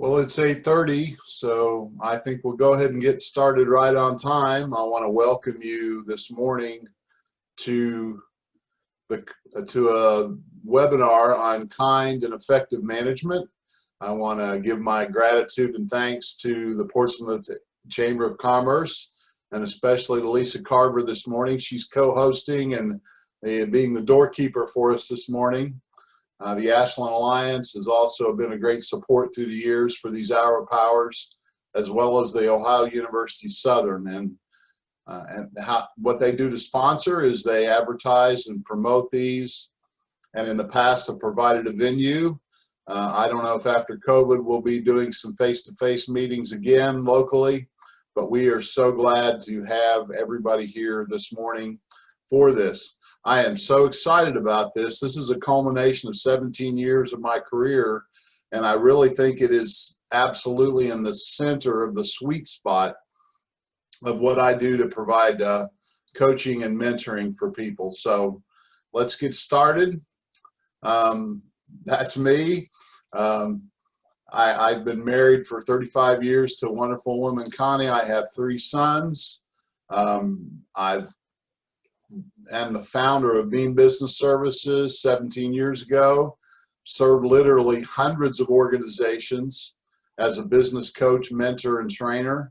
Well, it's 8:30, so I think we'll go ahead and get started right on time. I want to welcome you this morning to a webinar on kind and effective management. I want to give my gratitude and thanks to the Portsmouth Chamber of Commerce, and especially to Lisa Carver this morning. She's co-hosting and being the doorkeeper for us this morning. The Ashland Alliance has also been a great support through the years for these Hour of Powers, as well as the Ohio University Southern. What they do to sponsor is they advertise and promote these, and in the past have provided a venue. I don't know if after COVID we'll be doing some face-to-face meetings again locally, but we are so glad to have everybody here this morning for this. I am so excited about this. This is a culmination of 17 years of my career, and I really think it is absolutely in the center of the sweet spot of what I do to provide coaching and mentoring for people. So let's get started. That's me. I've been married for 35 years to a wonderful woman, Connie. I have 3 sons. I'm the founder of Beam Business Services 17 years ago, served literally hundreds of organizations as a business coach, mentor, and trainer.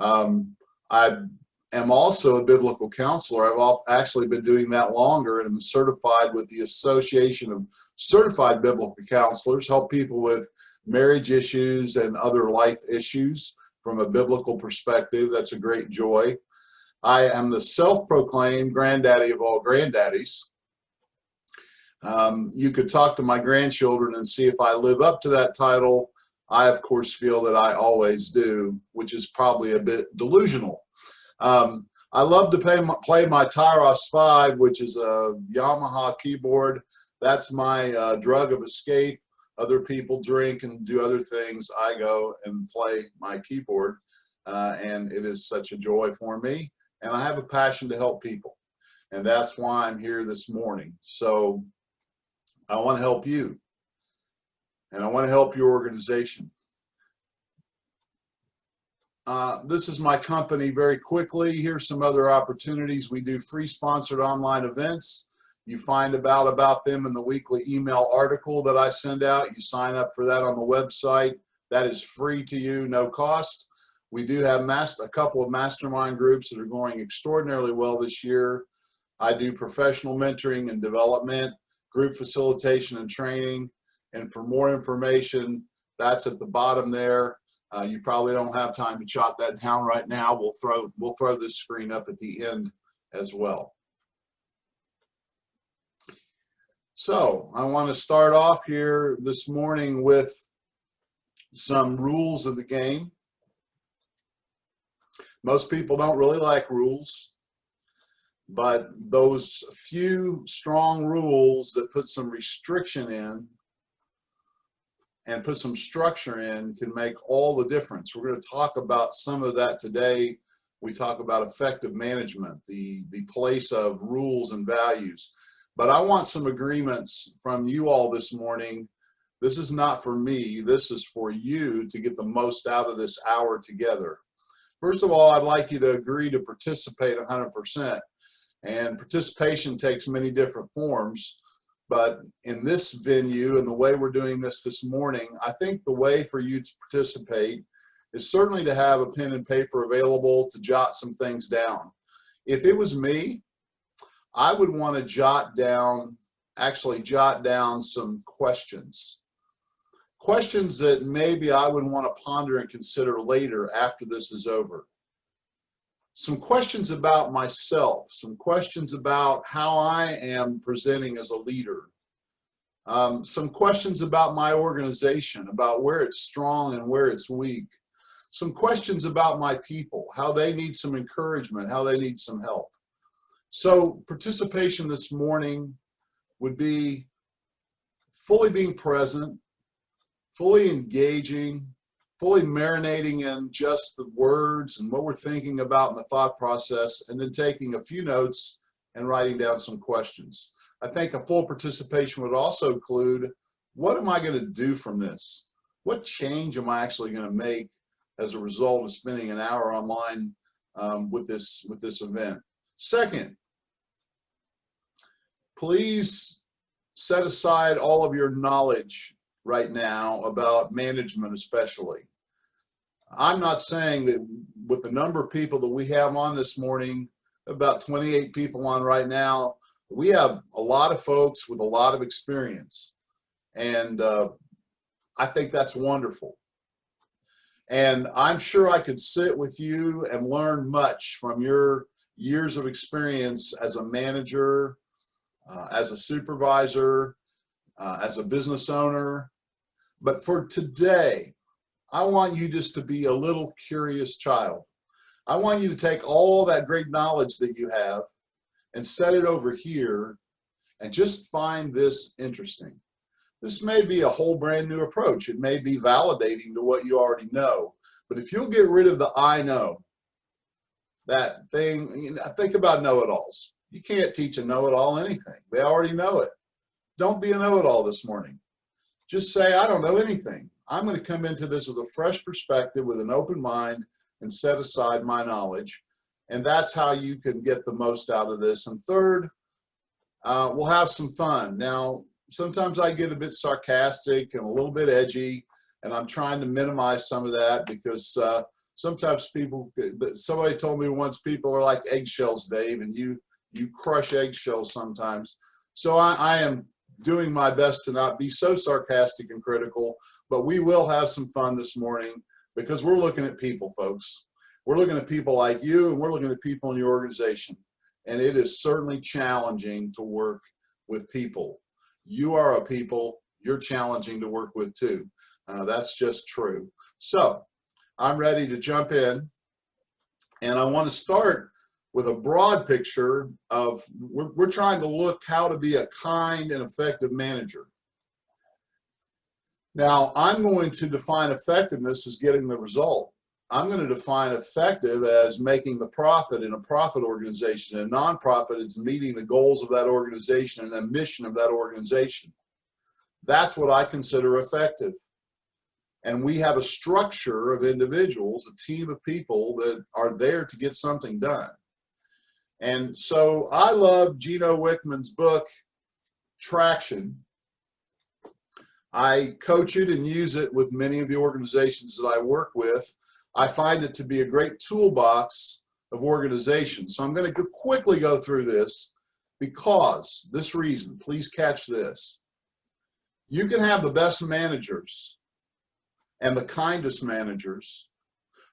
I am also a biblical counselor. I've actually been doing that longer, and I'm certified with the Association of Certified Biblical Counselors, help people with marriage issues and other life issues from a biblical perspective. That's a great joy. I am the self-proclaimed granddaddy of all granddaddies. You could talk to my grandchildren and see if I live up to that title. I, of course, feel that I always do, which is probably a bit delusional. I love to play my Tyros 5, which is a Yamaha keyboard. That's my drug of escape. Other people drink and do other things. I go and play my keyboard, and it is such a joy for me. And I have a passion to help people, and that's why I'm here this morning. So I want to help you, and I want to help your organization. This is my company very quickly. Here's some other opportunities. We do free sponsored online events. You find about them in the weekly email article that I send out. You sign up for that on the website. That is free to you, no cost. We do have a couple of mastermind groups that are going extraordinarily well this year. I do professional mentoring and development, group facilitation and training. And for more information, that's at the bottom there. You probably don't have time to jot that down right now. We'll throw this screen up at the end as well. So I want to start off here this morning with some rules of the game. Most people don't really like rules, but those few strong rules that put some restriction in and put some structure in can make all the difference. We're going to talk about some of that today. We talk about effective management, the place of rules and values. But I want some agreements from you all this morning. This is not for me. This is for you to get the most out of this hour together. First of all, I'd like you to agree to participate 100%. And participation takes many different forms. But in this venue and the way we're doing this morning, I think the way for you to participate is certainly to have a pen and paper available to jot some things down. If it was me, I would want to actually jot down some questions. Questions that maybe I would want to ponder and consider later after this is over. Some questions about myself, some questions about how I am presenting as a leader. Some questions about my organization, about where it's strong and where it's weak. Some questions about my people, how they need some encouragement, how they need some help. So participation this morning would be fully being present, fully engaging, fully marinating in just the words and what we're thinking about in the thought process, and then taking a few notes and writing down some questions. I think a full participation would also include, what am I going to do from this? What change am I actually going to make as a result of spending an hour online with this event? Second, please set aside all of your knowledge right now about management especially. I'm not saying that with the number of people that we have on this morning, about 28 people on right now, we have a lot of folks with a lot of experience. And I think that's wonderful. And I'm sure I could sit with you and learn much from your years of experience as a manager, as a supervisor, as a business owner. But for today, I want you just to be a little curious child. I want you to take all that great knowledge that you have and set it over here and just find this interesting. This may be a whole brand new approach. It may be validating to what you already know. But if you'll get rid of the I know, that thing, you know, think about know-it-alls. You can't teach a know-it-all anything. They already know it. Don't be a know-it-all this morning. Just say, I don't know anything. I'm going to come into this with a fresh perspective, with an open mind, and set aside my knowledge. And that's how you can get the most out of this. And third, we'll have some fun. Now, sometimes I get a bit sarcastic and a little bit edgy, and I'm trying to minimize some of that because sometimes people, somebody told me once, people are like eggshells, Dave, and you crush eggshells sometimes. So I am doing my best to not be so sarcastic and critical, but we will have some fun this morning because we're looking at people, folks. We're looking at people like you, and we're looking at people in your organization. And it is certainly challenging to work with people. You are a people, you're challenging to work with too. That's just true. So I'm ready to jump in, and I want to start with a broad picture of, we're trying to look how to be a kind and effective manager. Now, I'm going to define effectiveness as getting the result. I'm going to define effective as making the profit in a profit organization. And nonprofit is meeting the goals of that organization and the mission of that organization. That's what I consider effective. And we have a structure of individuals, a team of people that are there to get something done. And so I love Gino Wickman's book, Traction. I coach it and use it with many of the organizations that I work with. I find it to be a great toolbox of organization. So I'm going to quickly go through this because this reason, please catch this. You can have the best managers and the kindest managers,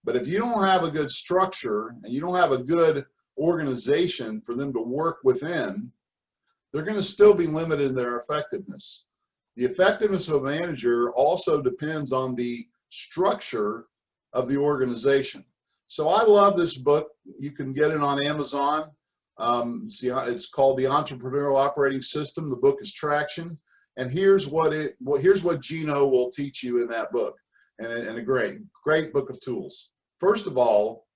but if you don't have a good structure and you don't have a good organization for them to work within, they're going to still be limited in their effectiveness. The effectiveness of a manager also depends on the structure of the organization. So I love this book. You can get it on Amazon. It's called The Entrepreneurial Operating System. The book is Traction. And here's what Gino will teach you in that book. And a great book of tools. First of all,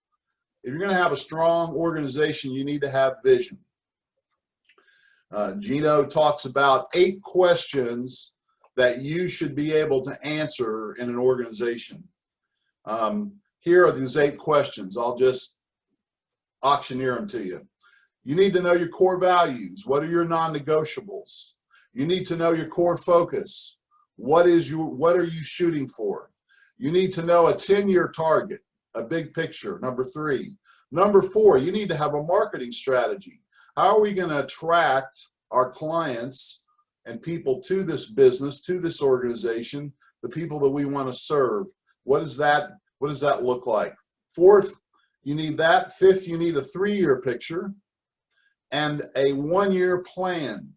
if you're going to have a strong organization, you need to have vision. Gino talks about 8 questions that you should be able to answer in an organization. Here are these 8 questions. I'll just auctioneer them to you. You need to know your core values. What are your non-negotiables? You need to know your core focus. What are you shooting for? You need to know a 10-year target, a big picture, number 3. Number 4, you need to have a marketing strategy. How are we going to attract our clients and people to this business, to this organization, the people that we want to serve? What does that look like? 4th, you need that. 5th, you need a 3-year picture and a 1-year plan.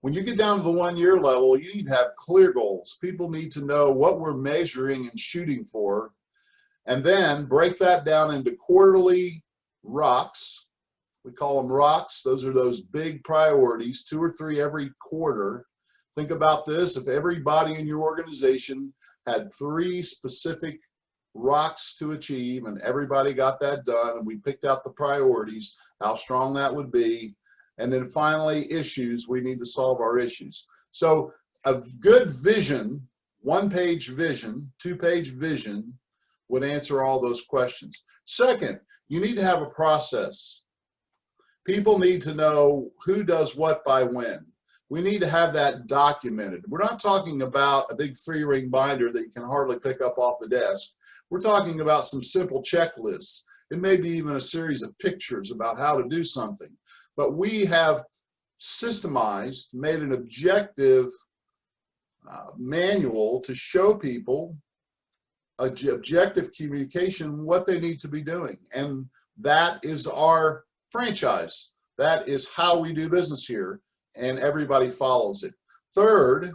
When you get down to the 1-year level, you need to have clear goals. People need to know what we're measuring and shooting for, and then break that down into quarterly rocks. We call them rocks. Those are those big priorities, 2 or 3 every quarter. Think about this. If everybody in your organization had 3 specific rocks to achieve and everybody got that done and we picked out the priorities, how strong that would be. And then finally, issues. We need to solve our issues. So a good vision one-page vision, two-page vision would answer all those questions. Second, you need to have a process. People need to know who does what by when. We need to have that documented. We're not talking about a big 3-ring binder that you can hardly pick up off the desk. We're talking about some simple checklists. It may be even a series of pictures about how to do something. But we have systemized, made an objective manual to show people objective communication, what they need to be doing. And that is our franchise. That is how we do business here, and everybody follows it. Third,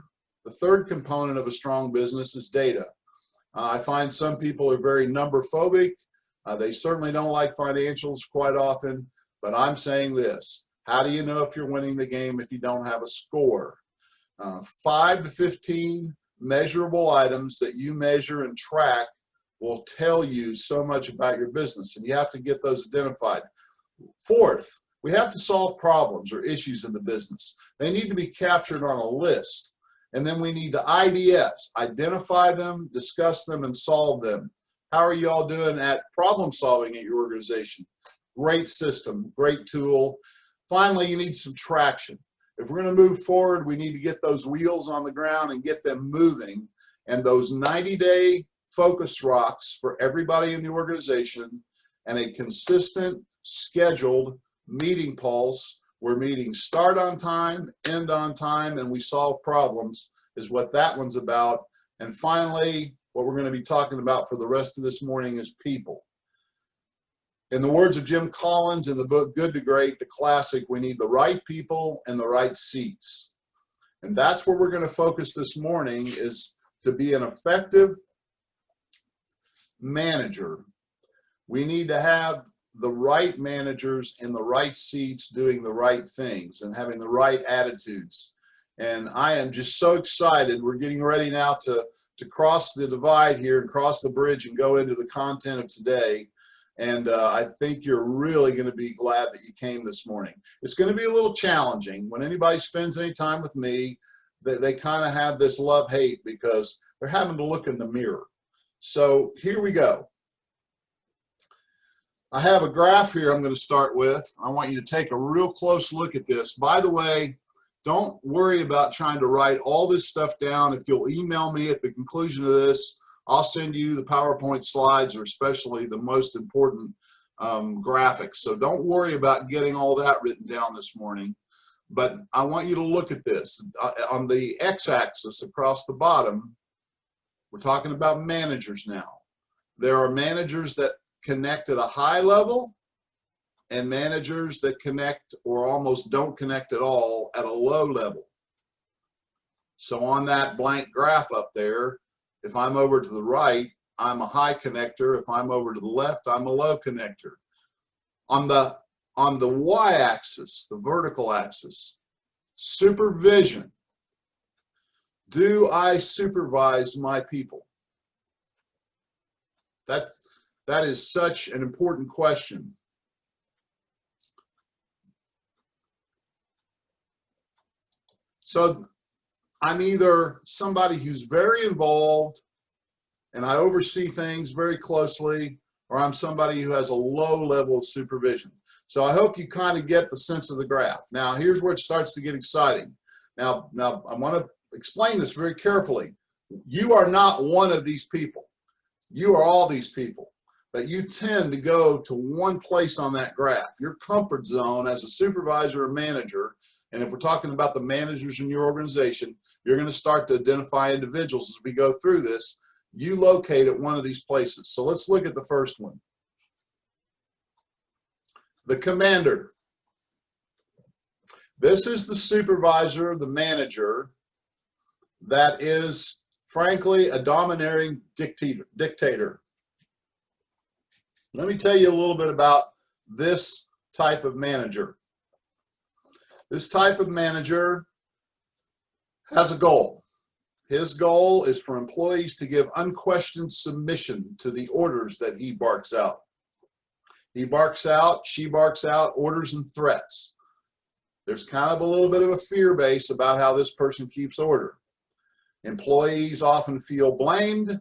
the third component of a strong business is data. I find some people are very number phobic. They certainly don't like financials quite often, but I'm saying this: how do you know if you're winning the game if you don't have a score? 5 to 15 measurable items that you measure and track will tell you so much about your business, and you have to get those identified. Fourth, we have to solve problems or issues in the business. They need to be captured on a list, and then we need to IDS, identify them, discuss them, and solve them. How are you all doing at problem solving at your organization? Great system, great tool. Finally, you need some traction. If we're going to move forward, we need to get those wheels on the ground and get them moving. And those 90-day focus rocks for everybody in the organization, and a consistent, scheduled meeting pulse where meetings start on time, end on time, and we solve problems is what that one's about. And finally, what we're going to be talking about for the rest of this morning is people. In the words of Jim Collins in the book Good to Great, the classic, we need the right people and the right seats. And that's where we're going to focus this morning, is to be an effective manager. We need to have the right managers in the right seats doing the right things and having the right attitudes. And I am just so excited. We're getting ready now to cross the divide here and cross the bridge and go into the content of today. And I think you're really going to be glad that you came this morning. It's going to be a little challenging. When anybody spends any time with me, they kind of have this love-hate because they're having to look in the mirror. So here we go. I have a graph here I'm going to start with. I want you to take a real close look at this. By the way, don't worry about trying to write all this stuff down. If you'll email me at the conclusion of this, I'll send you the PowerPoint slides, or especially the most important graphics. So don't worry about getting all that written down this morning. But I want you to look at this. On the x-axis across the bottom, we're talking about managers now. There are managers that connect at a high level and managers that connect or almost don't connect at all at a low level. So on that blank graph up there, if I'm over to the right, I'm a high connector. If I'm over to the left, I'm a low connector. On the y-axis, the vertical axis, supervision. Do I supervise my people? That is such an important question. So I'm either somebody who's very involved and I oversee things very closely, or I'm somebody who has a low level of supervision. So I hope you kind of get the sense of the graph. Now, here's where it starts to get exciting. Now I want to explain this very carefully. You are not one of these people. You are all these people, but you tend to go to one place on that graph. Your comfort zone as a supervisor or manager, and if we're talking about the managers in your organization, you're going to start to identify individuals as we go through this. You locate at one of these places. So let's look at the first one. The commander. This is the supervisor, the manager, that is, frankly, a domineering dictator. Let me tell you a little bit about this type of manager. This type of manager has a goal. His goal is for employees to give unquestioned submission to the orders that he barks out. He barks out, she barks out orders and threats. There's kind of a little bit of a fear base about how this person keeps order. Employees often feel blamed,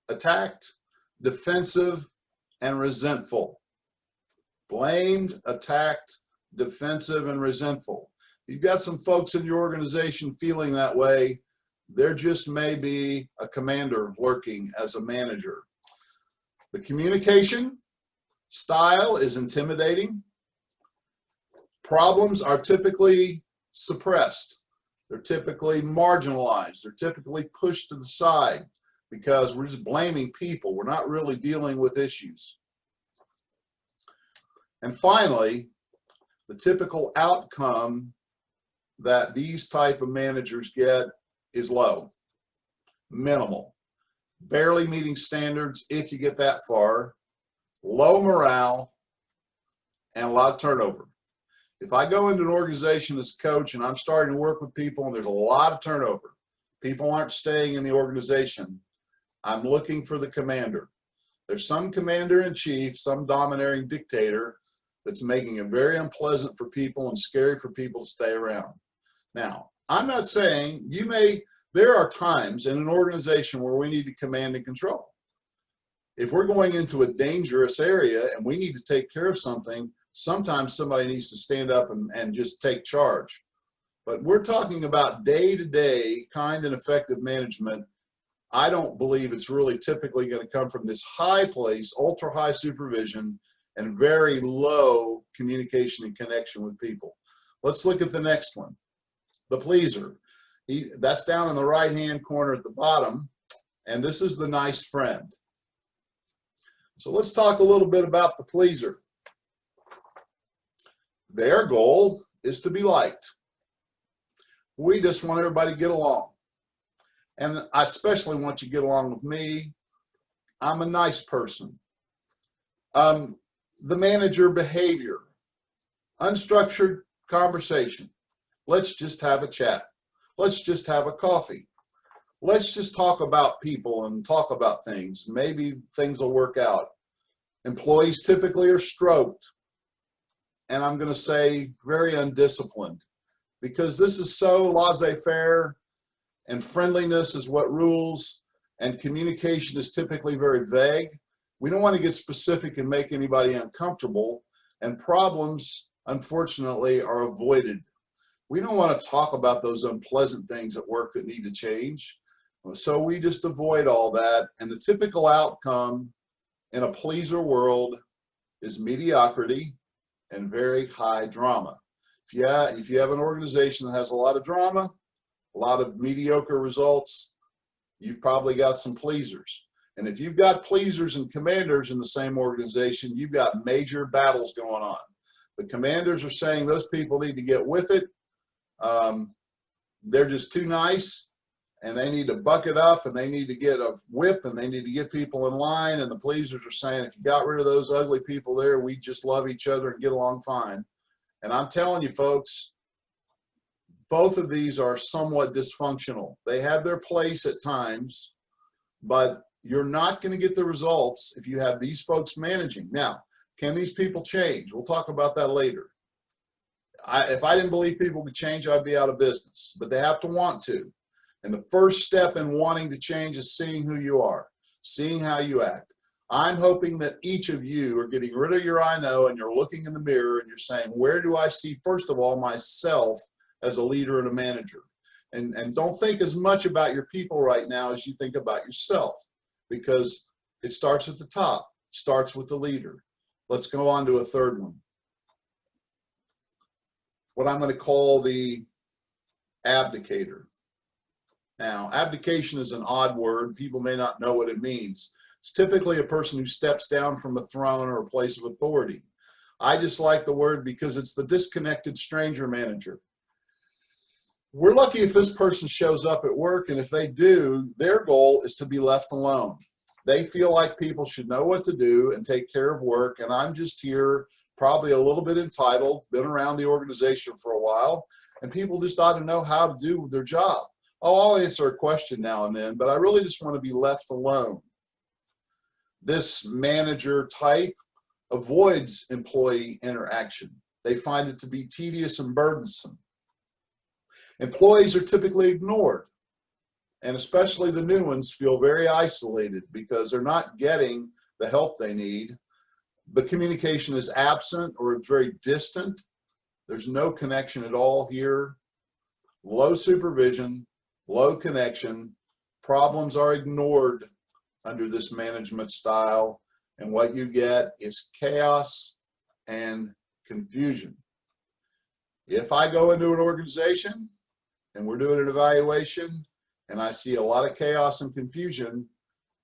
attacked, defensive, and resentful. Blamed, attacked, defensive, and resentful. You've got some folks in your organization feeling that way. There just may be a commander lurking as a manager. The communication style is intimidating. Problems are typically suppressed. They're typically marginalized. They're typically pushed to the side because we're just blaming people. We're not really dealing with issues. And finally, the typical outcome that these type of managers get is low, minimal, barely meeting standards if you get that far, low morale, and a lot of turnover. If I go into an organization as a coach and I'm starting to work with people and there's a lot of turnover, people aren't staying in the organization, I'm looking for the commander. There's some commander-in-chief, some domineering dictator that's making it very unpleasant for people and scary for people to stay around. Now, I'm not saying there are times in an organization where we need to command and control. If we're going into a dangerous area and we need to take care of something, sometimes somebody needs to stand up and just take charge. But we're talking about day-to-day kind and effective management. I don't believe it's really typically going to come from this high place, ultra-high supervision, and very low communication and connection with people. Let's look at the next one, the pleaser. That's down in the right-hand corner at the bottom, and this is the nice friend. So let's talk a little bit about the pleaser. Their goal is to be liked. We just want everybody to get along. And I especially want you to get along with me. I'm a nice person. The manager behavior, unstructured conversation. Let's just have a chat. Let's just have a coffee. Let's just talk about people and talk about things. Maybe things will work out. Employees typically are stroked. And I'm going to say very undisciplined, because this is so laissez-faire and friendliness is what rules, and communication is typically very vague. We don't want to get specific and make anybody uncomfortable, and problems, unfortunately, are avoided. We don't want to talk about those unpleasant things at work that need to change. So we just avoid all that, and the typical outcome in a pleaser world is mediocrity and very high drama. If you have an organization that has a lot of drama, a lot of mediocre results, you've probably got some pleasers. And if you've got pleasers and commanders in the same organization, you've got major battles going on. The commanders are saying those people need to get with it. They're just too nice, and they need to buck it up, and they need to get a whip, and they need to get people in line. And the pleasers are saying, if you got rid of those ugly people there, we just love each other and get along fine. And I'm telling you, folks, both of these are somewhat dysfunctional. They have their place at times, but you're not going to get the results if you have these folks managing. Now, can these people change? We'll talk about that later. If I didn't believe people could change, I'd be out of business. But they have to want to. And the first step in wanting to change is seeing who you are, seeing how you act. I'm hoping that each of you are getting rid of your I know, and you're looking in the mirror and you're saying, where do I see, first of all, myself as a leader and a manager? And don't think as much about your people right now as you think about yourself, because it starts at the top, starts with the leader. Let's go on to a third one. What I'm going to call the abdicator. Now, abdication is an odd word. People may not know what it means. It's typically a person who steps down from a throne or a place of authority. I just like the word because it's the disconnected stranger manager. We're lucky if this person shows up at work, and if they do, their goal is to be left alone. They feel like people should know what to do and take care of work, and I'm just here, probably a little bit entitled, been around the organization for a while, and people just ought to know how to do their job. Oh, I'll answer a question now and then, but I really just want to be left alone. This manager type avoids employee interaction. They find it to be tedious and burdensome. Employees are typically ignored. and especially the new ones feel very isolated because they're not getting the help they need. The communication is absent or it's very distant. There's no connection at all here. Low supervision, low connection. Problems are ignored under this management style, and what you get is chaos and confusion. If I go into an organization and we're doing an evaluation and I see a lot of chaos and confusion,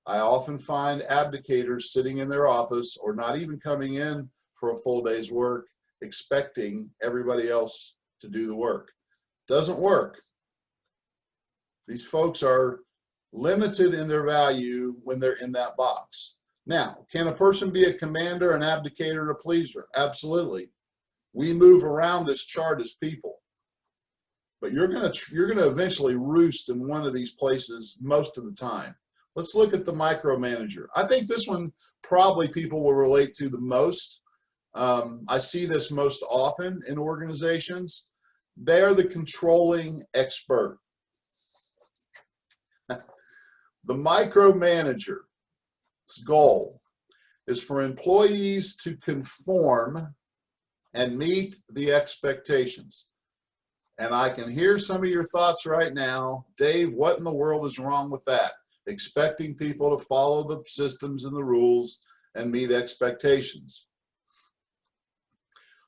I often find abdicators sitting in their office or not even coming in for a full day's work, expecting everybody else to do the work. Doesn't work. These folks are limited in their value when they're in that box. Now, can a person be a commander, an abdicator, and a pleaser? Absolutely. We move around this chart as people. But you're gonna eventually roost in one of these places most of the time. Let's look at the micromanager. I think this one probably people will relate to the most. I see this most often in organizations. They're the controlling expert. The micromanager's goal is for employees to conform and meet the expectations. And I can hear some of your thoughts right now. Dave, what in the world is wrong with that? Expecting people to follow the systems and the rules and meet expectations.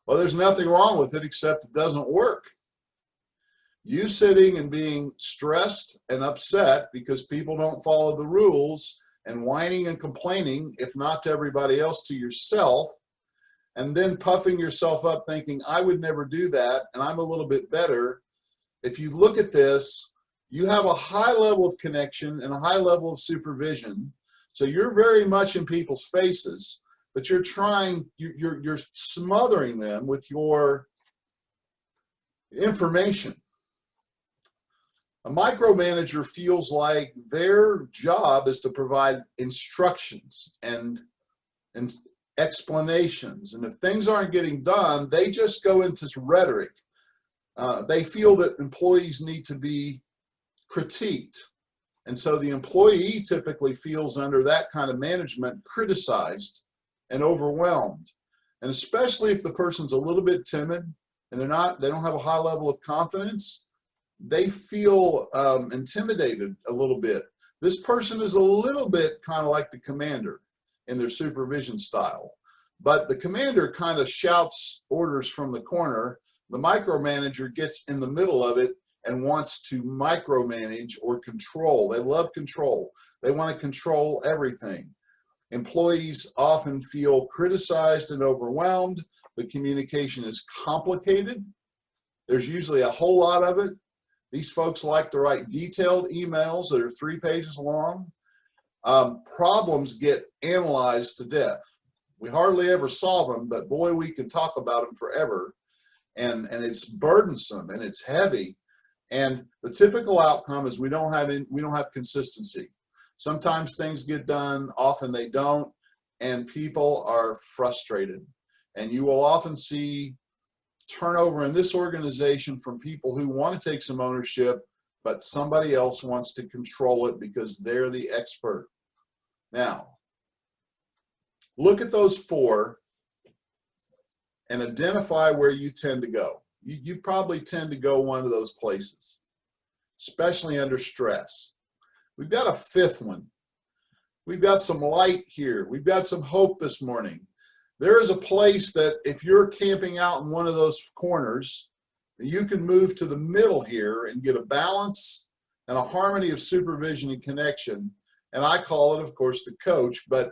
Well, there's nothing wrong with it except it doesn't work. You sitting and being stressed and upset because people don't follow the rules and whining and complaining, if not to everybody else, to yourself, and then puffing yourself up thinking, I would never do that, and I'm a little bit better. If you look at this, you have a high level of connection and a high level of supervision. So you're very much in people's faces, but you're smothering them with your information. A micromanager feels like their job is to provide instructions and explanations. And if things aren't getting done, they just go into rhetoric. They feel that employees need to be critiqued. And so the employee typically feels under that kind of management criticized and overwhelmed. And especially if the person's a little bit timid and they don't have a high level of confidence, they feel intimidated a little bit. This person is a little bit kind of like the commander in their supervision style. But the commander kind of shouts orders from the corner. The micromanager gets in the middle of it and wants to micromanage or control. They love control. They want to control everything. Employees often feel criticized and overwhelmed. The communication is complicated. There's usually a whole lot of it. These folks like to write detailed emails that are 3 pages long. Problems get analyzed to death. We hardly ever solve them, but boy, we can talk about them forever. And it's burdensome and it's heavy. And the typical outcome is we don't have consistency. Sometimes things get done, often they don't, and people are frustrated. And you will often see turnover in this organization from people who want to take some ownership, but somebody else wants to control it because they're the expert. Now, look at those 4 and identify where you tend to go. You probably tend to go one of those places, especially under stress. We've got a 5th one. We've got some light here. We've got some hope this morning. There is a place that if you're camping out in one of those corners, you can move to the middle here and get a balance and a harmony of supervision and connection. And I call it, of course, the coach, but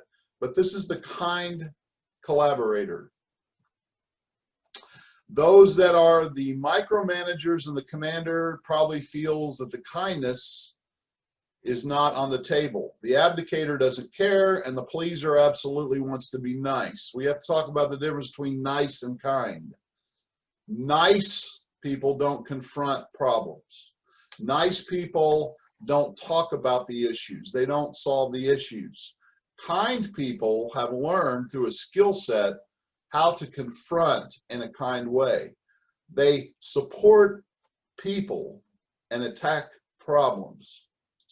this is the kind collaborator. Those that are the micromanagers and the commander probably feels that the kindness is not on the table. The abdicator doesn't care, and the pleaser absolutely wants to be nice. We have to talk about the difference between nice and kind. Nice people don't confront problems. Nice people don't talk about the issues. They don't solve the issues. Kind people have learned through a skill set how to confront in a kind way. They support people and attack problems.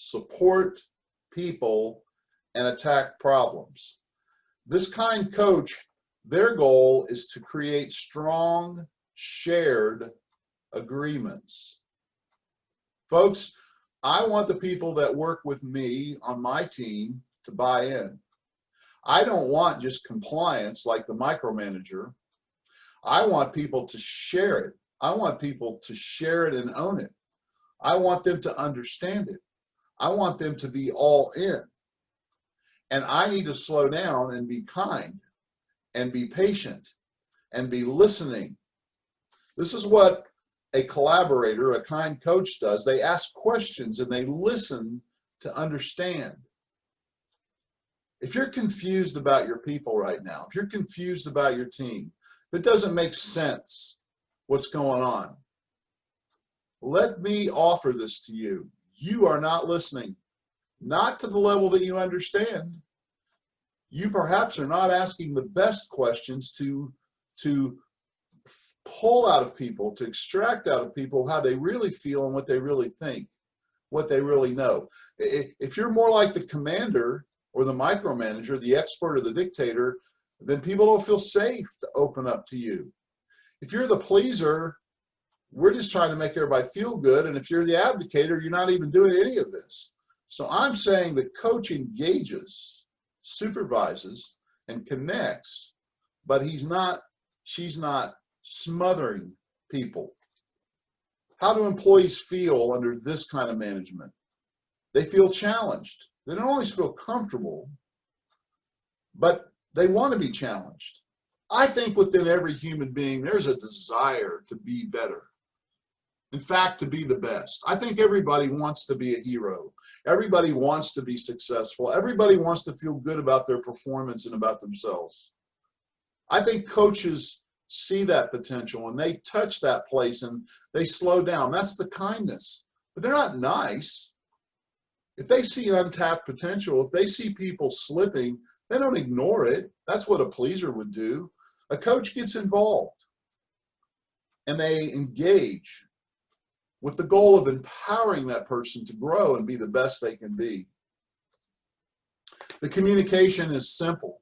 support people, and attack problems. This kind coach, their goal is to create strong, shared agreements. Folks, I want the people that work with me on my team to buy in. I don't want just compliance like the micromanager. I want people to share it. I want people to share it and own it. I want them to understand it. I want them to be all in. And I need to slow down and be kind and be patient and be listening. This is what a collaborator, a kind coach does. They ask questions and they listen to understand. If you're confused about your people right now, if you're confused about your team, if it doesn't make sense what's going on, let me offer this to you. You are not listening, not to the level that you understand. You perhaps are not asking the best questions to pull out of people, to extract out of people how they really feel and what they really think, what they really know. If you're more like the commander or the micromanager, the expert or the dictator, then people don't feel safe to open up to you. If you're the pleaser, we're just trying to make everybody feel good. And if you're the abdicator, you're not even doing any of this. So I'm saying that coach engages, supervises, and connects, but she's not smothering people. How do employees feel under this kind of management? They feel challenged. They don't always feel comfortable, but they want to be challenged. I think within every human being, there's a desire to be better. In fact, to be the best. I think everybody wants to be a hero. Everybody wants to be successful. Everybody wants to feel good about their performance and about themselves. I think coaches see that potential and they touch that place and they slow down. That's the kindness. But they're not nice. If they see untapped potential, if they see people slipping, they don't ignore it. That's what a pleaser would do. A coach gets involved and they engage with the goal of empowering that person to grow and be the best they can be. The communication is simple,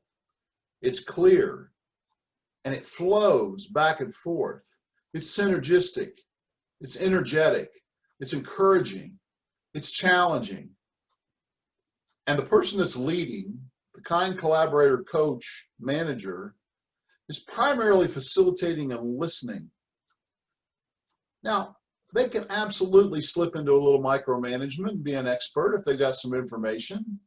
it's clear, and it flows back and forth. It's synergistic, it's energetic, it's encouraging, it's challenging. And the person that's leading, the kind collaborator, coach, manager, is primarily facilitating and listening. Now, they can absolutely slip into a little micromanagement and be an expert if they've got some information.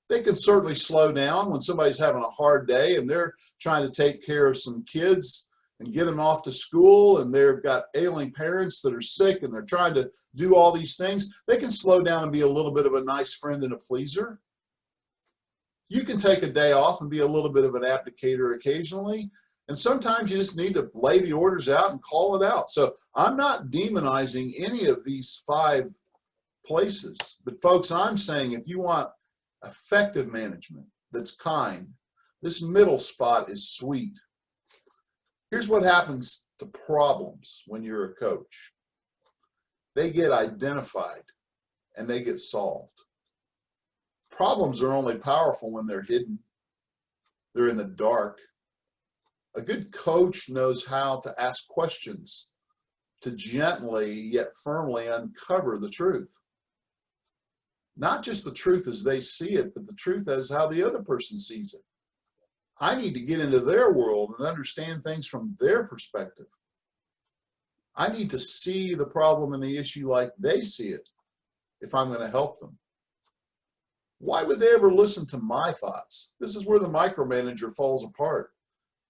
They can certainly slow down when somebody's having a hard day and they're trying to take care of some kids and get them off to school and they've got ailing parents that are sick and they're trying to do all these things. They can slow down and be a little bit of a nice friend and a pleaser. You can take a day off and be a little bit of an abdicator occasionally. And sometimes you just need to lay the orders out and call it out. So I'm not demonizing any of these 5 places. But folks, I'm saying if you want effective management that's kind, this middle spot is sweet. Here's what happens to problems when you're a coach. They get identified and they get solved. Problems are only powerful when they're hidden. They're in the dark. A good coach knows how to ask questions to gently yet firmly uncover the truth. Not just the truth as they see it, but the truth as how the other person sees it. I need to get into their world and understand things from their perspective. I need to see the problem and the issue like they see it if I'm going to help them. Why would they ever listen to my thoughts? This is where the micromanager falls apart.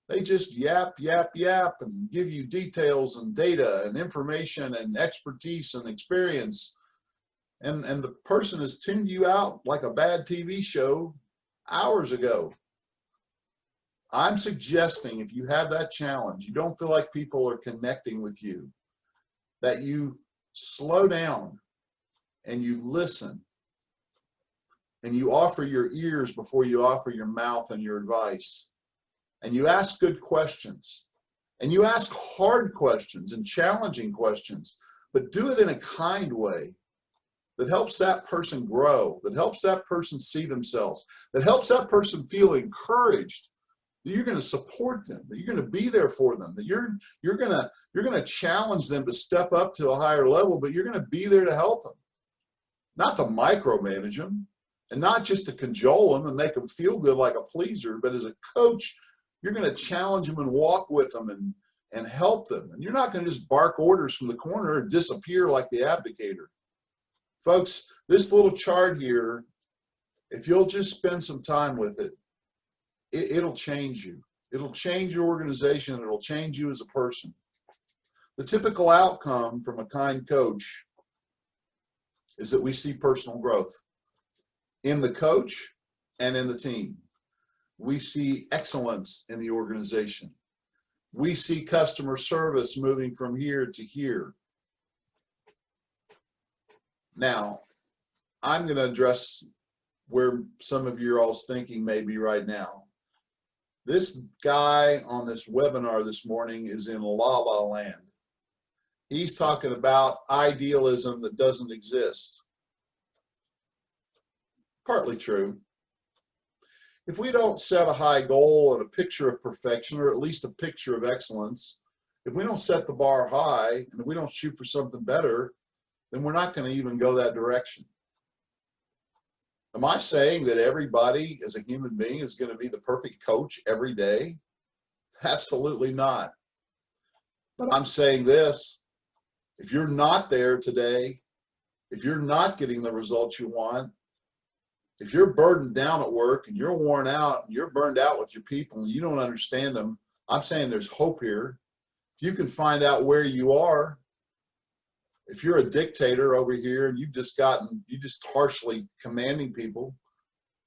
They just yap, yap, yap and give you details and data and information and expertise and experience. And the person has tuned you out like a bad TV show hours ago. I'm suggesting if you have that challenge, you don't feel like people are connecting with you, that you slow down and you listen and you offer your ears before you offer your mouth and your advice. And you ask good questions, and you ask hard questions and challenging questions, but do it in a kind way. that helps that person grow, that helps that person see themselves, that helps that person feel encouraged, that you're going to support them, that you're going to be there for them, that you're going to challenge them to step up to a higher level, but you're going to be there to help them, not to micromanage them, and not just to cajole them and make them feel good like a pleaser, but as a coach, you're going to challenge them and walk with them and help them. And you're not going to just bark orders from the corner and disappear like the abdicator. Folks, this little chart here, if you'll just spend some time with it, it'll change you. It'll change your organization. It'll change you as a person. The typical outcome from a kind coach is that we see personal growth in the coach and in the team. We see excellence in the organization. We see customer service moving from here to here. Now, I'm going to address where some of your all's thinking may be right now. This guy on this webinar this morning is in La La Land. He's talking about idealism that doesn't exist. Partly true. If we don't set a high goal and a picture of perfection, or at least a picture of excellence, if we don't set the bar high and if we don't shoot for something better, then we're not going to even go that direction. Am I saying that everybody as a human being is going to be the perfect coach every day? Absolutely not. But I'm saying this, if you're not there today, if you're not getting the results you want, if you're burdened down at work and you're worn out and you're burned out with your people and you don't understand them, I'm saying there's hope here. If you can find out where you are, if you're a dictator over here and you just harshly commanding people,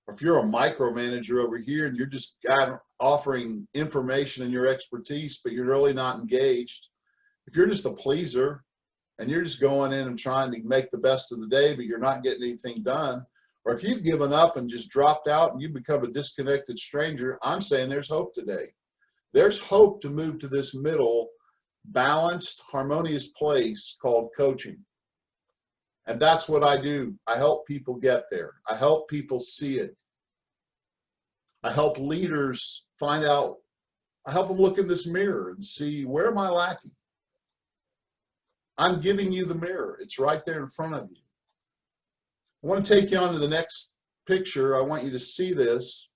or if you're a micromanager over here and you're just offering information and your expertise, but you're really not engaged, if you're just a pleaser and you're just going in and trying to make the best of the day, but you're not getting anything done, or if you've given up and just dropped out and you become a disconnected stranger, I'm saying there's hope today. There's hope to move to this middle, balanced, harmonious place called coaching. And that's what I do. I help people get there. I help people see it. I help leaders find out, I help them look in this mirror and see, where am I lacking? I'm giving you the mirror. It's right there in front of you. I want to take you on to the next picture. I want you to see this.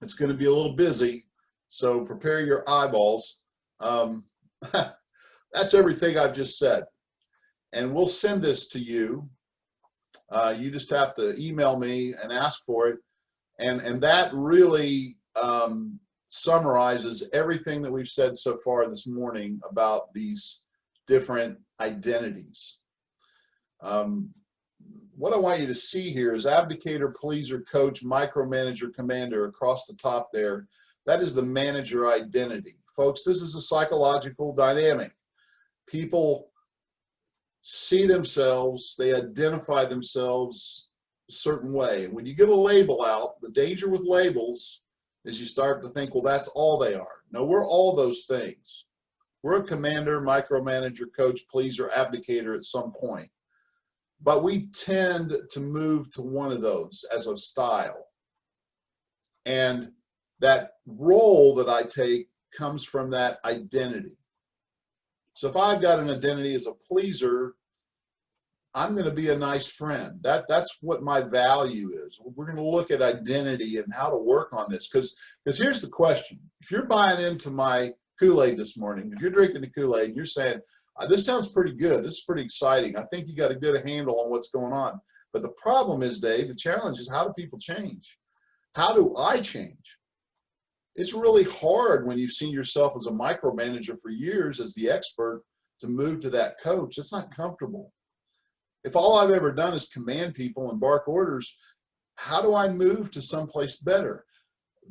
It's going to be a little busy, so prepare your eyeballs. That's everything I've just said. And we'll send this to you. You just have to email me and ask for it. And that really summarizes everything that we've said so far this morning about these different identities. What I want you to see here is abdicator, pleaser, coach, micromanager, commander across the top there. That is the manager identity. Folks, this is a psychological dynamic. People see themselves, they identify themselves a certain way. And when you give a label out, the danger with labels is you start to think, well, that's all they are. No, we're all those things. We're a commander, micromanager, coach, pleaser, abdicator at some point. But we tend to move to one of those as a style. And that role that I take comes from that identity. So if I've got an identity as a pleaser, I'm going to be a nice friend. That's what my value is. We're going to look at identity and how to work on this. Because here's the question. If you're buying into my Kool-Aid this morning, if you're drinking the Kool-Aid and you're saying, this sounds pretty good, this is pretty exciting, I think you got a good handle on what's going on. But the problem is, Dave, the challenge is, how do people change? How do I change? It's really hard when you've seen yourself as a micromanager for years as the expert to move to that coach. It's not comfortable. If all I've ever done is command people and bark orders, how do I move to someplace better?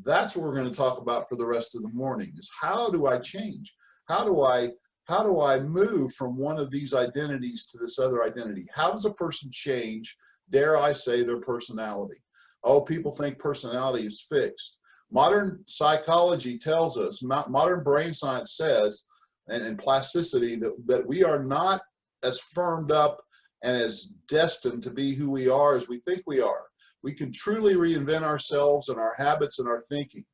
That's what we're going to talk about for the rest of the morning, is how do I change? How do I move from one of these identities to this other identity? How does a person change, dare I say, their personality? Oh, people think personality is fixed. Modern psychology tells us, modern brain science says, and plasticity, that we are not as firmed up and as destined to be who we are as we think we are. We can truly reinvent ourselves and our habits and our thinking.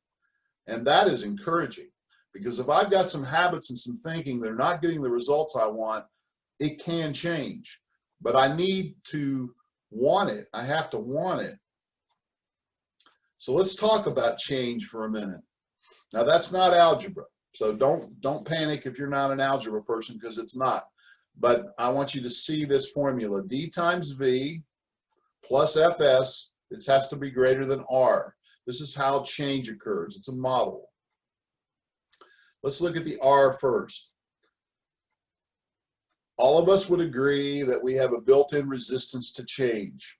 And that is encouraging, because if I've got some habits and some thinking that are not getting the results I want, it can change. But I need to want it. I have to want it. So let's talk about change for a minute. Now, that's not algebra. So don't panic if you're not an algebra person, because it's not. But I want you to see this formula. D times V plus Fs, this has to be greater than R. This is how change occurs. It's a model. Let's look at the R first. All of us would agree that we have a built-in resistance to change.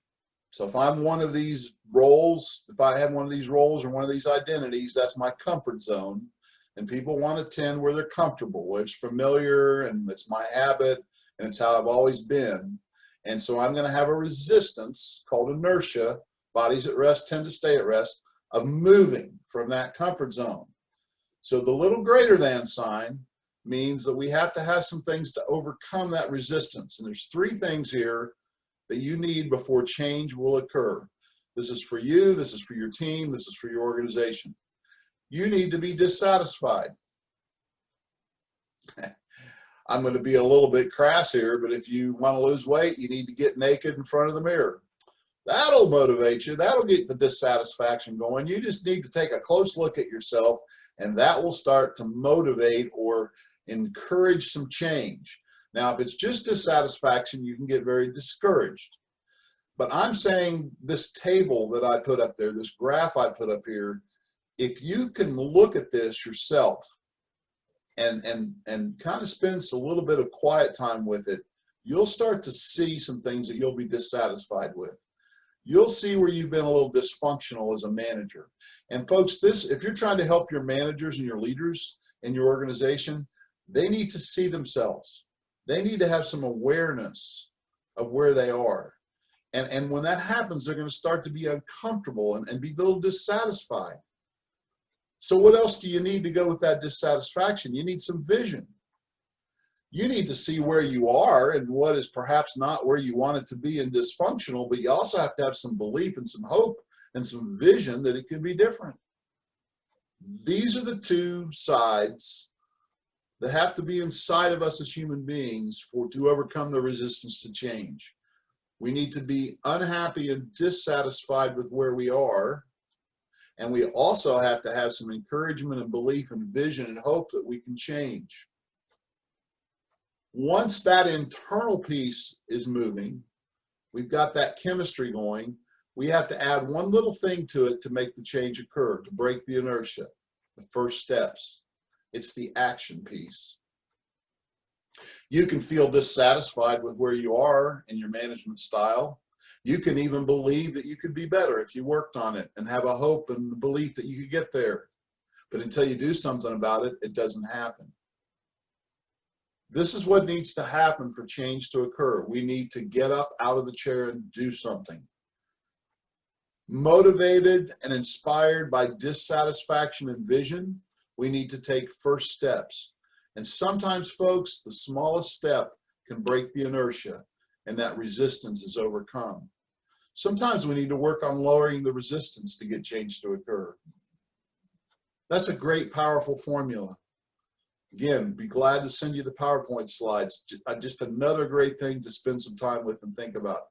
So if I'm one of these roles, if I have one of these roles or one of these identities, that's my comfort zone. And people want to tend where they're comfortable, where it's familiar and it's my habit and it's how I've always been. And so I'm going to have a resistance called inertia. Bodies at rest tend to stay at rest, of moving from that comfort zone. So the little greater than sign means that we have to have some things to overcome that resistance. And there's three things here that you need before change will occur. This is for you, this is for your team, this is for your organization. You need to be dissatisfied. I'm going to be a little bit crass here, but if you want to lose weight, you need to get naked in front of the mirror. That'll motivate you. That'll get the dissatisfaction going. You just need to take a close look at yourself, and that will start to motivate or encourage some change. Now, if it's just dissatisfaction, you can get very discouraged. But I'm saying this table that I put up there, this graph I put up here, if you can look at this yourself and kind of spend a little bit of quiet time with it, you'll start to see some things that you'll be dissatisfied with. You'll see where you've been a little dysfunctional as a manager. And folks, if you're trying to help your managers and your leaders in your organization, they need to see themselves. They need to have some awareness of where they are. And when that happens, they're going to start to be uncomfortable and be a little dissatisfied. So what else do you need to go with that dissatisfaction? You need some vision. You need to see where you are and what is perhaps not where you want it to be and dysfunctional, but you also have to have some belief and some hope and some vision that it can be different. These are the two sides that have to be inside of us as human beings to overcome the resistance to change. We need to be unhappy and dissatisfied with where we are, and we also have to have some encouragement and belief and vision and hope that we can change. Once that internal piece is moving, we've got that chemistry going, we have to add one little thing to it to make the change occur, to break the inertia, the first steps. It's the action piece. You can feel dissatisfied with where you are in your management style. You can even believe that you could be better if you worked on it and have a hope and the belief that you could get there. But until you do something about it, it doesn't happen. This is what needs to happen for change to occur. We need to get up out of the chair and do something. Motivated and inspired by dissatisfaction and vision, we need to take first steps. And sometimes, folks, the smallest step can break the inertia, and that resistance is overcome. Sometimes we need to work on lowering the resistance to get change to occur. That's a great, powerful formula. Again, be glad to send you the PowerPoint slides. Just another great thing to spend some time with and think about.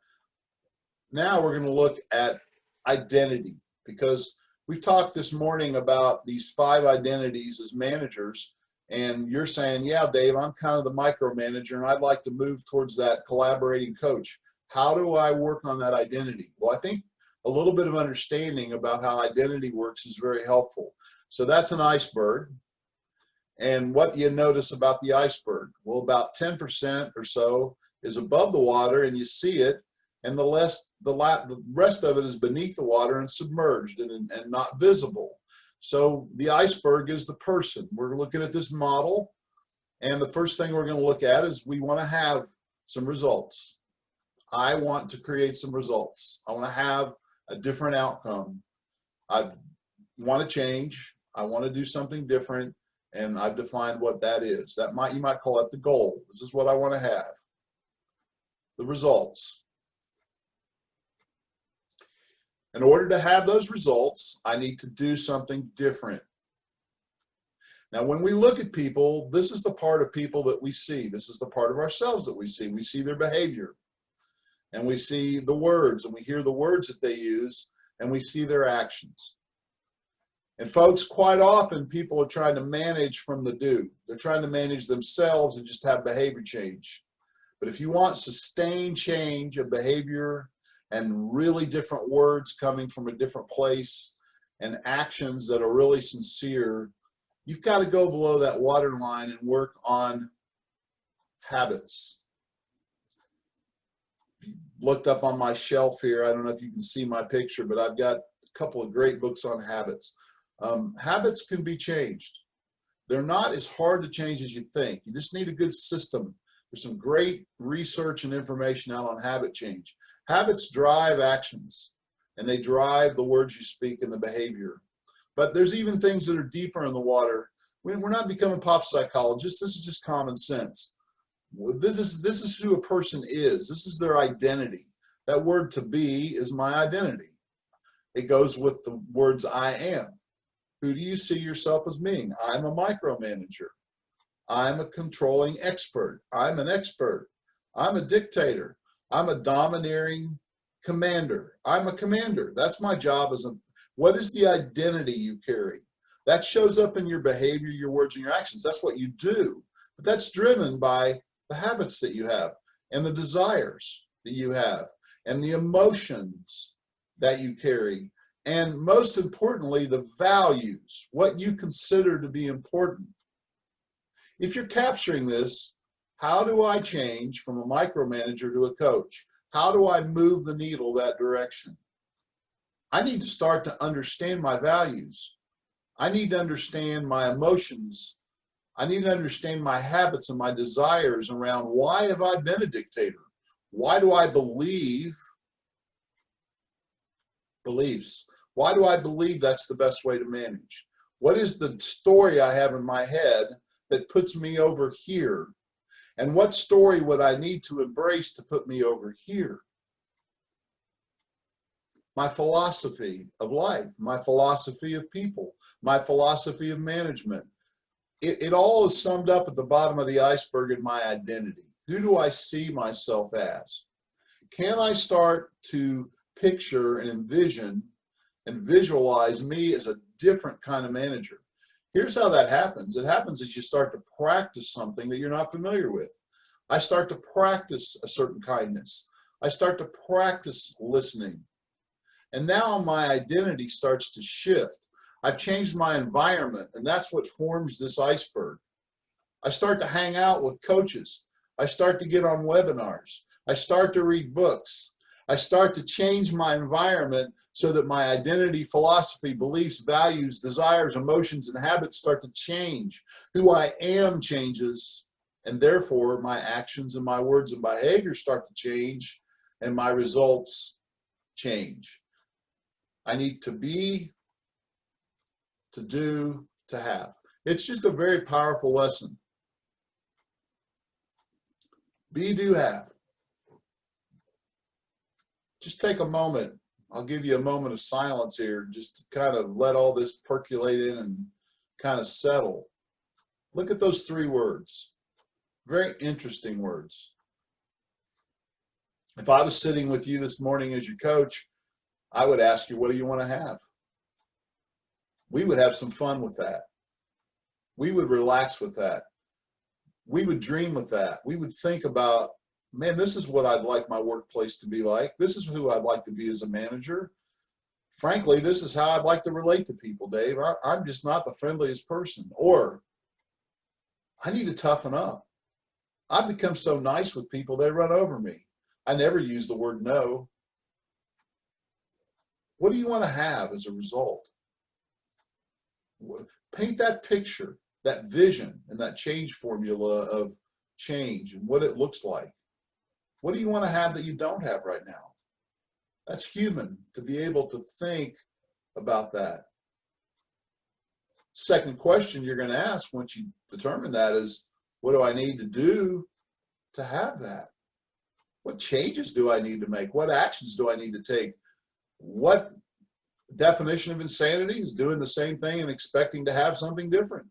Now we're going to look at identity, because we've talked this morning about these 5 identities as managers, and you're saying, yeah, Dave, I'm kind of the micromanager and I'd like to move towards that collaborating coach. How do I work on that identity? Well, I think a little bit of understanding about how identity works is very helpful. So that's an iceberg. And what you notice about the iceberg? Well, about 10% or so is above the water and you see it, and the rest of it is beneath the water and submerged and not visible. So the iceberg is the person. We're looking at this model, and the first thing we're going to look at is we want to have some results. I want to create some results. I want to have a different outcome. I want to change. I want to do something different, and I've defined what that is. You might call it the goal. This is what I want to have. the results. In order to have those results, I need to do something different. Now, when we look at people, this is the part of people that we see. This is the part of ourselves that we see. We see their behavior, and we see the words, and we hear the words that they use, and we see their actions. And folks, quite often people are trying to manage from the do. They're trying to manage themselves and just have behavior change. But if you want sustained change of behavior and really different words coming from a different place and actions that are really sincere, you've got to go below that waterline and work on habits. Looked up on my shelf here, I don't know if you can see my picture, but I've got a couple of great books on habits. Habits can be changed. They're not as hard to change as you think. You just need a good system. There's some great research and information out on habit change. Habits drive actions, and they drive the words you speak and the behavior. But there's even things that are deeper in the water. We're not becoming pop psychologists. This is just common sense. This is who a person is. This is their identity. That word to be is my identity. It goes with the words I am. Who do you see yourself as being? I'm a micromanager. I'm a controlling expert. I'm an expert. I'm a dictator. I'm a domineering commander. I'm a commander. That's my job as a, what is the identity you carry? That shows up in your behavior, your words, and your actions. That's what you do. But that's driven by the habits that you have and the desires that you have and the emotions that you carry. And most importantly, the values, what you consider to be important. If you're capturing this, how do I change from a micromanager to a coach? How do I move the needle that direction? I need to start to understand my values. I need to understand my emotions. I need to understand my habits and my desires around why have I been a dictator? Why do I believe beliefs? Why do I believe that's the best way to manage? What is the story I have in my head that puts me over here? And what story would I need to embrace to put me over here? My philosophy of life, my philosophy of people, my philosophy of management. It all is summed up at the bottom of the iceberg in my identity. Who do I see myself as? Can I start to picture and envision and visualize me as a different kind of manager? Here's how that happens. It happens as you start to practice something that you're not familiar with. I start to practice a certain kindness. I start to practice listening. And now my identity starts to shift. I've changed my environment, and that's what forms this iceberg. I start to hang out with coaches. I start to get on webinars. I start to read books. I start to change my environment so that my identity, philosophy, beliefs, values, desires, emotions, and habits start to change. Who I am changes, and therefore my actions and my words and behavior start to change, and my results change. I need to be, to do, to have. It's just a very powerful lesson. Be, do, have. Just take a moment. I'll give you a moment of silence here just to kind of let all this percolate in and kind of settle. Look at those three words. Very interesting words. If I was sitting with you this morning as your coach, I would ask you, what do you want to have? We would have some fun with that. We would relax with that. We would dream with that. We would think about, man, this is what I'd like my workplace to be like. This is who I'd like to be as a manager. Frankly, this is how I'd like to relate to people, Dave. I'm just not the friendliest person. Or, I need to toughen up. I've become so nice with people, they run over me. I never use the word no. What do you want to have as a result? Paint that picture, that vision, and that change formula of change and what it looks like. What do you want to have that you don't have right now? That's human to be able to think about that. Second question you're going to ask once you determine that is, what do I need to do to have that? What changes do I need to make? What actions do I need to take? What definition of insanity is doing the same thing and expecting to have something different?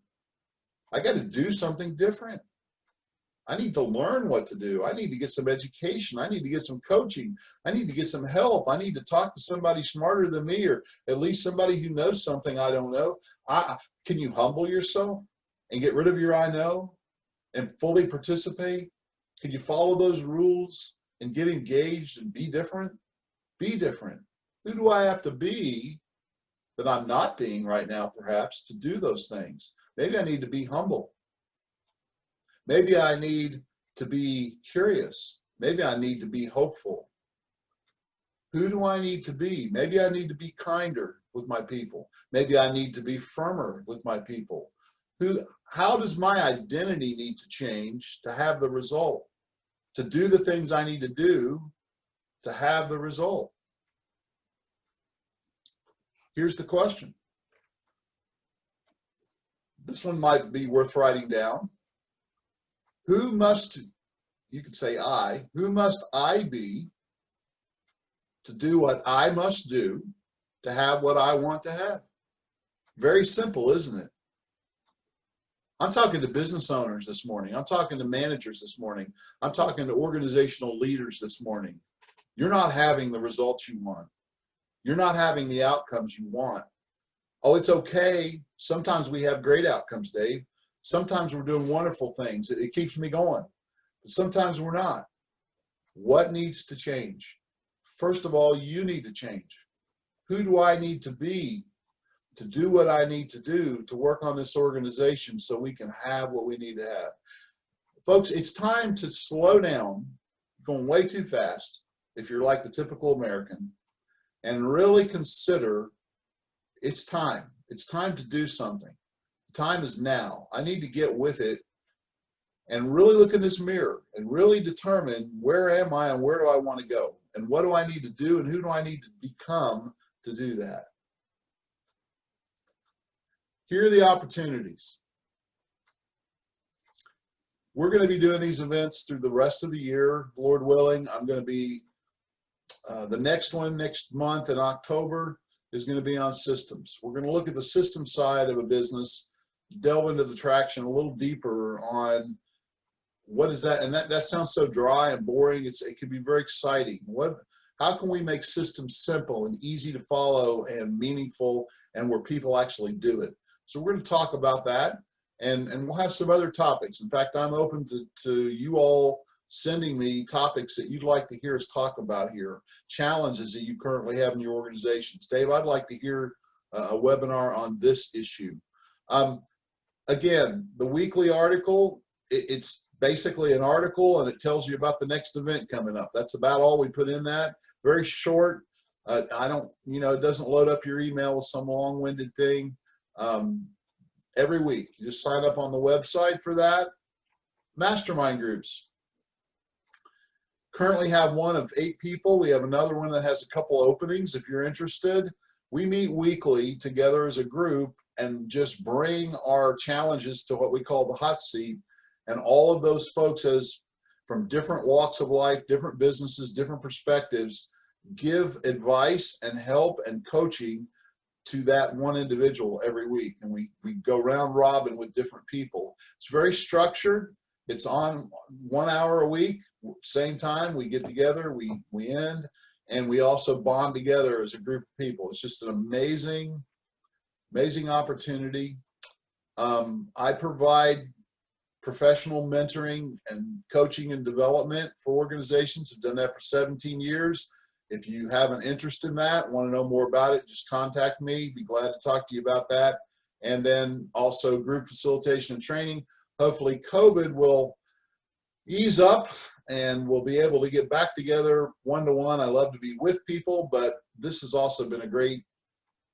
I got to do something different. I need to learn what to do. I need to get some education. I need to get some coaching. I need to get some help. I need to talk to somebody smarter than me, or at least somebody who knows something I don't know. Can you humble yourself and get rid of your I know and fully participate? Can you follow those rules and get engaged and be different? Be different. Who do I have to be that I'm not being right now, perhaps, to do those things? Maybe I need to be humble. Maybe I need to be curious. Maybe I need to be hopeful. Who do I need to be? Maybe I need to be kinder with my people. Maybe I need to be firmer with my people. How does my identity need to change to have the result? To do the things I need to do to have the result? Here's the question. This one might be worth writing down. Who must, you could say who must I be to do what I must do to have what I want to have? Very simple, isn't it? I'm talking to business owners this morning. I'm talking to managers this morning. I'm talking to organizational leaders this morning. You're not having the results you want. You're not having the outcomes you want. Oh, it's okay. Sometimes we have great outcomes, Dave. Sometimes we're doing wonderful things. It keeps me going. But sometimes we're not. What needs to change? First of all, you need to change. Who do I need to be to do what I need to do to work on this organization so we can have what we need to have? Folks, it's time to slow down, going way too fast if you're like the typical American, and really consider it's time. It's time to do something. The time is now. I need to get with it and really look in this mirror and really determine where am I and where do I want to go and what do I need to do and who do I need to become to do that. Here are the opportunities. We're going to be doing these events through the rest of the year, Lord willing. I'm going to be, the next one next month in October is going to be on systems. We're going to look at the system side of a business, delve into the traction a little deeper on what is that, and that sounds so dry and boring. It can be very exciting. How can we make systems simple and easy to follow and meaningful and where people actually do it? So we're going to talk about that, and we'll have some other topics. In fact, I'm open to you all sending me topics that you'd like to hear us talk about here, challenges that you currently have in your organizations. Dave, I'd like to hear a webinar on this issue. Again, the weekly article, it's basically an article and it tells you about the next event coming up. That's about all we put in that. Very short. I don't, it doesn't load up your email with some long-winded thing. Every week, you just sign up on the website for that. Mastermind groups. Currently have one of 8 people. We have another one that has a couple openings if you're interested. We meet weekly together as a group and just bring our challenges to what we call the hot seat. And all of those folks from different walks of life, different businesses, different perspectives, give advice and help and coaching to that one individual every week. And we go round robin with different people. It's very structured. It's on 1 hour a week, same time, we get together, we end, and we also bond together as a group of people. It's just an amazing, amazing opportunity. I provide professional mentoring and coaching and development for organizations. I've done that for 17 years. If you have an interest in that, want to know more about it, just contact me. Be glad to talk to you about that. And then also group facilitation and training. Hopefully COVID will ease up and we'll be able to get back together one-to-one. I love to be with people, but this has also been a great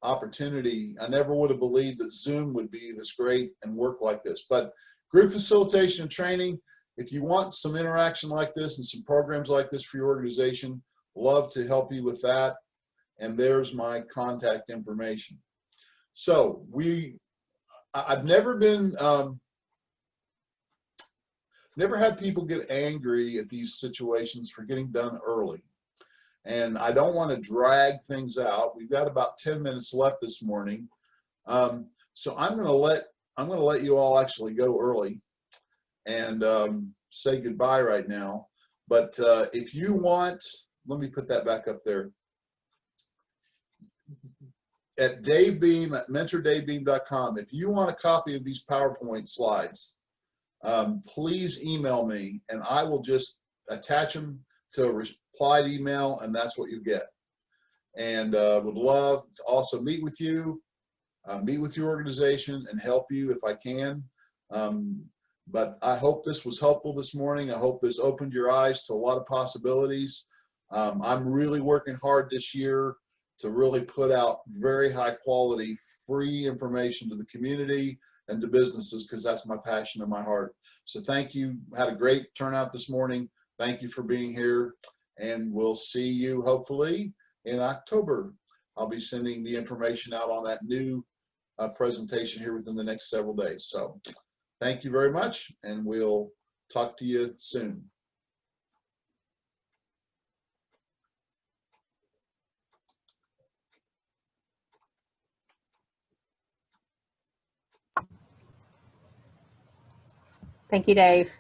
opportunity. I never would have believed that Zoom would be this great and work like this. But group facilitation and training, if you want some interaction like this and some programs like this for your organization, love to help you with that. And there's my contact information. So I've never been, never had people get angry at these situations for getting done early. And I don't want to drag things out. We've got about 10 minutes left this morning. So I'm going to let you all actually go early and say goodbye right now. But if you want, let me put that back up there. At Dave Beam, at mentordavebeam.com, if you want a copy of these PowerPoint slides, please email me and I will just attach them to a replied email, and that's what you get. And would love to also meet with you, meet with your organization and help you if I can. But I hope this was helpful this morning. I hope this opened your eyes to a lot of possibilities. I'm really working hard this year to really put out very high quality, free information to the community and to businesses, because that's my passion and my heart. So thank you. Had a great turnout this morning. Thank you for being here, and we'll see you hopefully in October. I'll be sending the information out on that new presentation here within the next several days. So thank you very much, and we'll talk to you soon. Thank you, Dave.